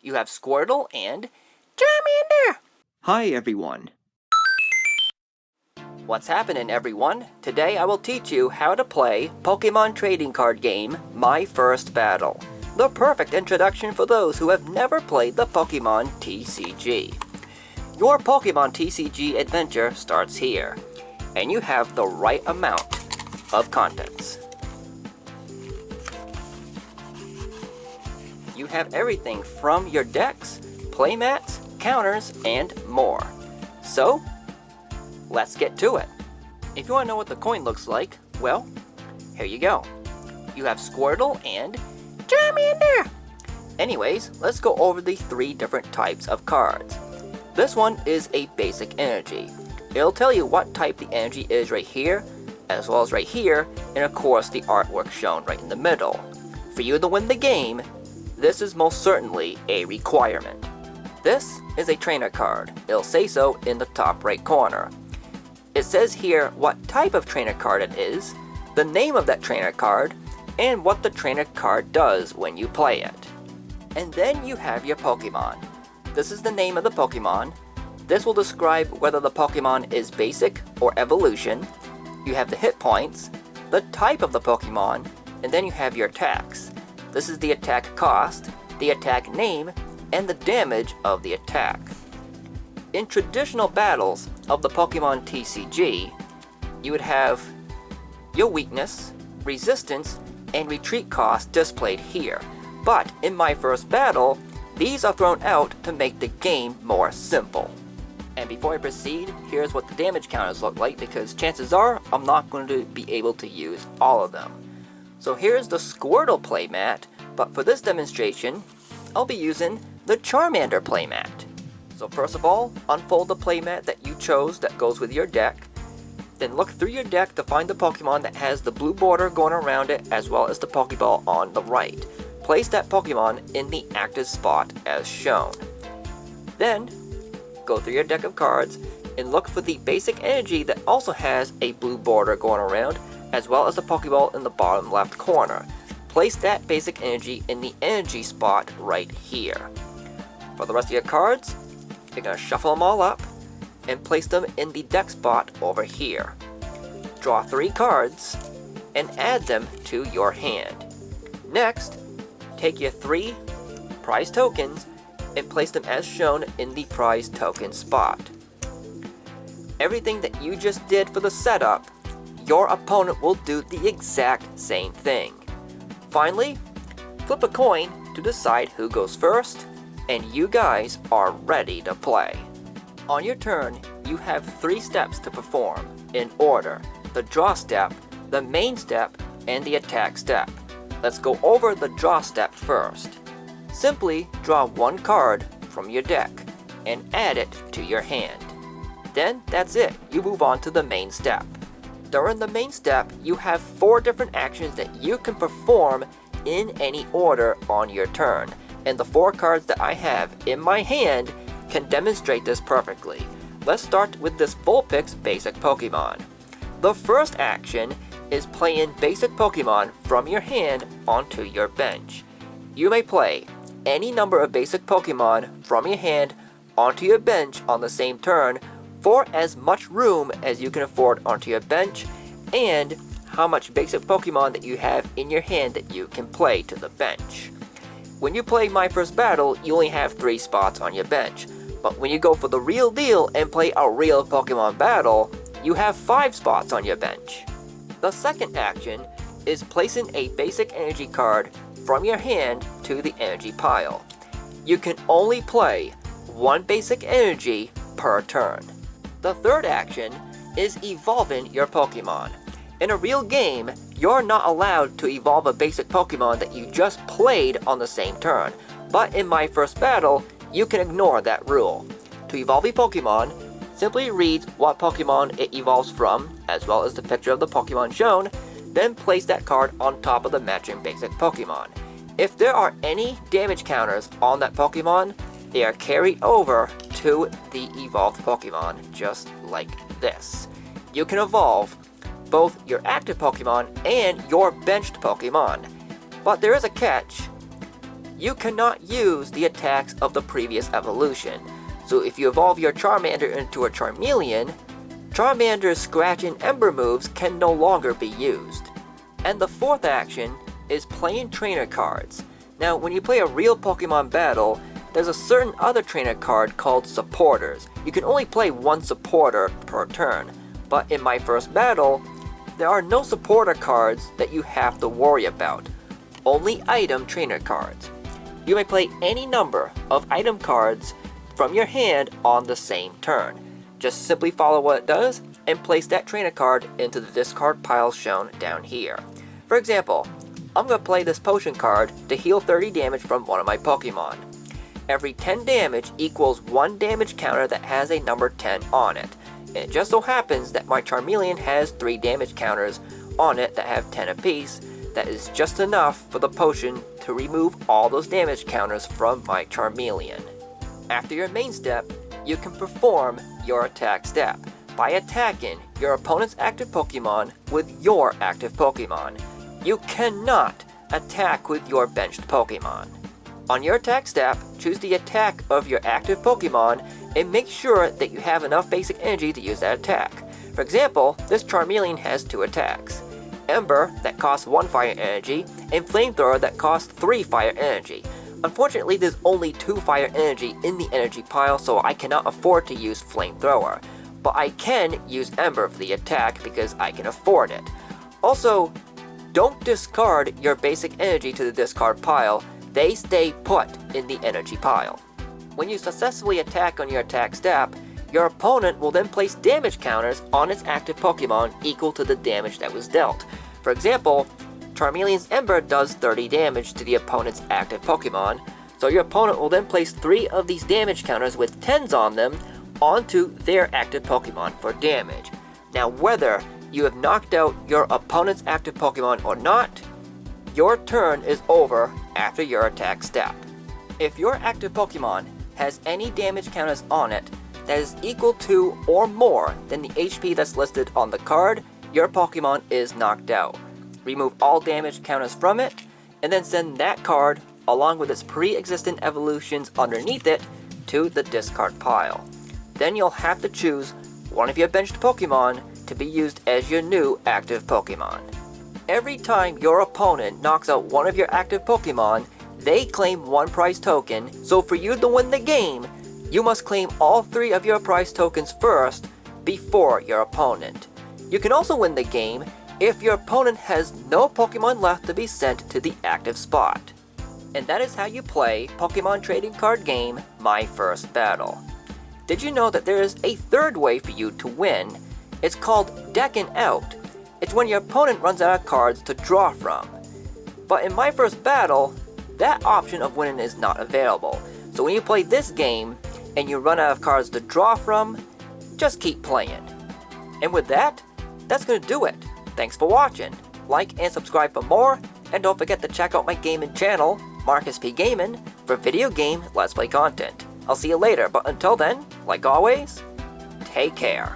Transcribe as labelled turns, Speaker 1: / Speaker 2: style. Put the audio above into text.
Speaker 1: You have Squirtle and Charmander!
Speaker 2: Hi everyone.
Speaker 1: What's happening, everyone? Today I will teach you how to play Pokemon trading card game My First Battle. The perfect introduction for those who have never played the Pokemon TCG. Your Pokemon TCG adventure starts here, and you have the right amount of contents. You have everything from your decks, playmats, counters, and more. So, let's get to it. If you want to know what the coin looks like, well, here you go. You have Squirtle and Charmander! Anyways, let's go over the 3 different types of cards. This one is a basic energy. It'll tell you what type the energy is right here, as well as right here, and of course the artwork shown right in the middle. For you to win the game, this is most certainly a requirement. This is a trainer card. It'll say so in the top right corner. It says here what type of trainer card it is, the name of that trainer card, and what the trainer card does when you play it. And then you have your Pokemon. This is the name of the Pokemon. This will describe whether the Pokemon is basic or evolution. You have the hit points, the type of the Pokemon, and then you have your attacks. This is the attack cost, the attack name, and the damage of the attack. In traditional battles of the Pokemon TCG, you would have your weakness, resistance, and retreat cost displayed here. But in My First Battle, these are thrown out to make the game more simple. And before I proceed, here's what the damage counters look like, because chances are I'm not going to be able to use all of them. So here's the Squirtle playmat, but for this demonstration, I'll be using the Charmander playmat. So first of all, unfold the playmat that you chose that goes with your deck. Then look through your deck to find the Pokemon that has the blue border going around it, as well as the Pokeball on the right. Place that Pokemon in the active spot as shown. Then, go through your deck of cards and look for the basic energy that also has a blue border going around, as well as the Pokeball in the bottom left corner. Place that basic energy in the energy spot right here. For the rest of your cards, you're going to shuffle them all up and place them in the deck spot over here. Draw 3 cards and add them to your hand. Next, take your 3 prize tokens and place them as shown in the prize token spot. Everything that you just did for the setup, your opponent will do the exact same thing. Finally, flip a coin to decide who goes first, and you guys are ready to play. On your turn, you have 3 steps to perform, in order: the draw step, the main step, and the attack step. Let's go over the draw step first. Simply draw 1 card from your deck and add it to your hand. Then that's it, you move on to the main step. During the main step, you have 4 different actions that you can perform in any order on your turn, and the 4 cards that I have in my hand can demonstrate this perfectly. Let's start with this Vulpix basic Pokemon. The first action is playing basic Pokemon from your hand onto your bench. You may play any number of basic Pokemon from your hand onto your bench on the same turn for as much room as you can afford onto your bench, and how much basic Pokemon that you have in your hand that you can play to the bench. When you play My First Battle, you only have 3 spots on your bench, but when you go for the real deal and play a real Pokemon battle, you have 5 spots on your bench. The second action is placing a basic energy card from your hand to the energy pile. You can only play 1 basic energy per turn. The third action is evolving your Pokemon. In a real game, you're not allowed to evolve a basic Pokemon that you just played on the same turn, but in My First Battle, you can ignore that rule. To evolve a Pokemon, simply read what Pokemon it evolves from, as well as the picture of the Pokemon shown, then place that card on top of the matching basic Pokemon. If there are any damage counters on that Pokemon, they are carried over to the evolved Pokemon, just like this. You can evolve both your active Pokemon and your benched Pokemon. But there is a catch. you cannot use the attacks of the previous evolution. So if you evolve your Charmander into a Charmeleon, Charmander's Scratch and Ember moves can no longer be used. And the fourth action is playing trainer cards. Now, when you play a real Pokemon battle, there's a certain other trainer card called supporters. You can only play one supporter per turn, but in my first battle, there are no supporter cards that you have to worry about. Only item trainer cards. You may play any number of item cards from your hand on the same turn. Just simply follow what it does and place that trainer card into the discard pile shown down here. For example, I'm going to play this potion card to heal 30 damage from one of my Pokemon. Every 10 damage equals 1 damage counter that has a number 10 on it. And it just so happens that my Charmeleon has 3 damage counters on it that have 10 apiece. That is just enough for the potion to remove all those damage counters from my Charmeleon. After your main step, you can perform your attack step by attacking your opponent's active Pokemon with your active Pokemon. You cannot attack with your benched Pokemon. On your attack step, choose the attack of your active Pokemon and make sure that you have enough basic energy to use that attack. For example, this Charmeleon has 2 attacks. Ember, that costs 1 fire energy, and Flamethrower that costs 3 fire energy. Unfortunately, there's only 2 fire energy in the energy pile, so I cannot afford to use Flamethrower. But I can use Ember for the attack because I can afford it. Also, don't discard your basic energy to the discard pile. They stay put in the energy pile. When you successfully attack on your attack step, your opponent will then place damage counters on its active Pokemon equal to the damage that was dealt. For example, Charmeleon's Ember does 30 damage to the opponent's active Pokemon, so your opponent will then place 3 of these damage counters with 10s on them onto their active Pokemon for damage. Now, whether you have knocked out your opponent's active Pokemon or not, your turn is over after your attack step. If your active Pokemon has any damage counters on it that is equal to or more than the HP that's listed on the card, your Pokemon is knocked out. Remove all damage counters from it, and then send that card, along with its pre-existent evolutions underneath it, to the discard pile. Then you'll have to choose one of your benched Pokemon to be used as your new active Pokemon. Every time your opponent knocks out one of your active Pokemon, they claim 1 prize token, so for you to win the game, you must claim all 3 of your prize tokens first before your opponent. You can also win the game if your opponent has no Pokemon left to be sent to the active spot. And that is how you play Pokemon trading card game My First Battle. Did you know that there is a third way for you to win? It's called decking out. It's when your opponent runs out of cards to draw from. But in My First Battle, that option of winning is not available. So when you play this game and you run out of cards to draw from, just keep playing. And with that, that's going to do it. Thanks for watching. Like and subscribe for more, and don't forget to check out my gaming channel, Markis P Gaming, for video game Let's Play content. I'll see you later, but until then, like always, take care.